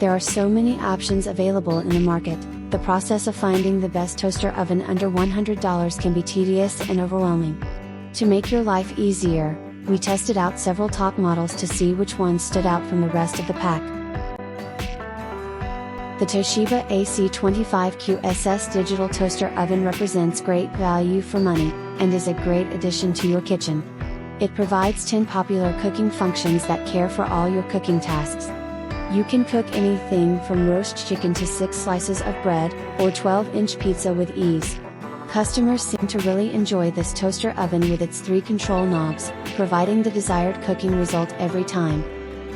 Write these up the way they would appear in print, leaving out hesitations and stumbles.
There are so many options available in the market. The process of finding the best toaster oven under $100 can be tedious and overwhelming. To make your life easier, we tested out several top models to see which ones stood out from the rest of the pack. The Toshiba AC25CEW-SS digital toaster oven represents great value for money, and is a great addition to your kitchen. It provides 10 popular cooking functions that care for all your cooking tasks. You can cook anything from roast chicken to 6 slices of bread, or 12-inch pizza with ease. Customers seem to really enjoy this toaster oven with its 3 control knobs, providing the desired cooking result every time.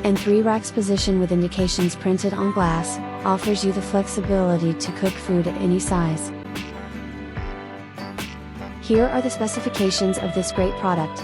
And 3 racks position with indications printed on glass, offers you the flexibility to cook food at any size. Here are the specifications of this great product.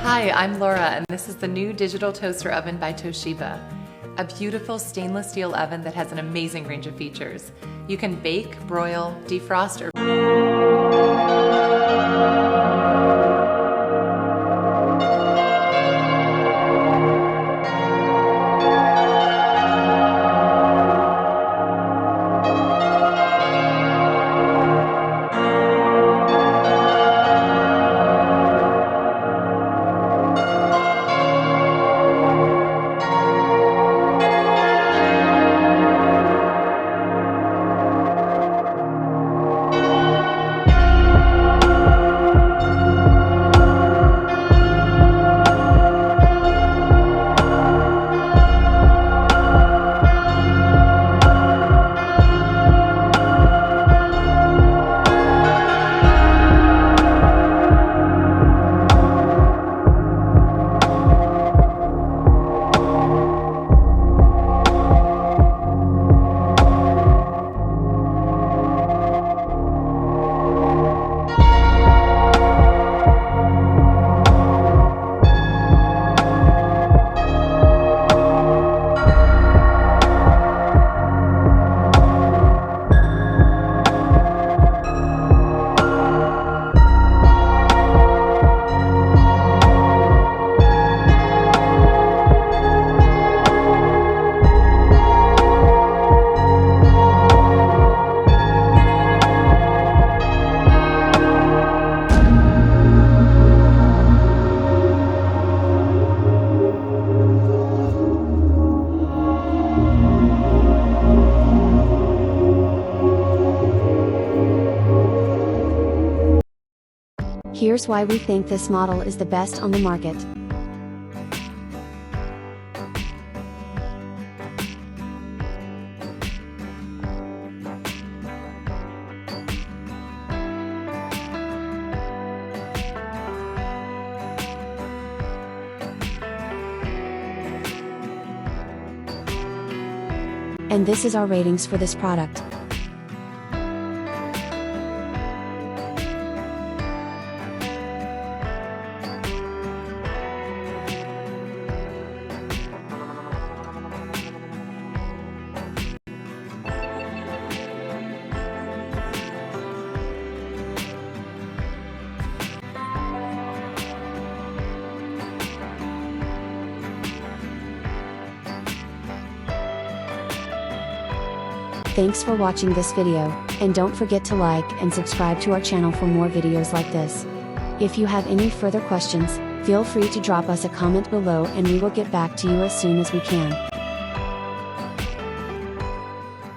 Hi, I'm Laura, and this is the new digital toaster oven by Toshiba. A beautiful stainless steel oven that has an amazing range of features. You can bake, broil, defrost, or Here's why we think this model is the best on the market. And this is our ratings for this product. Thanks for watching this video, and don't forget to like and subscribe to our channel for more videos like this. If you have any further questions, feel free to drop us a comment below and we will get back to you as soon as we can.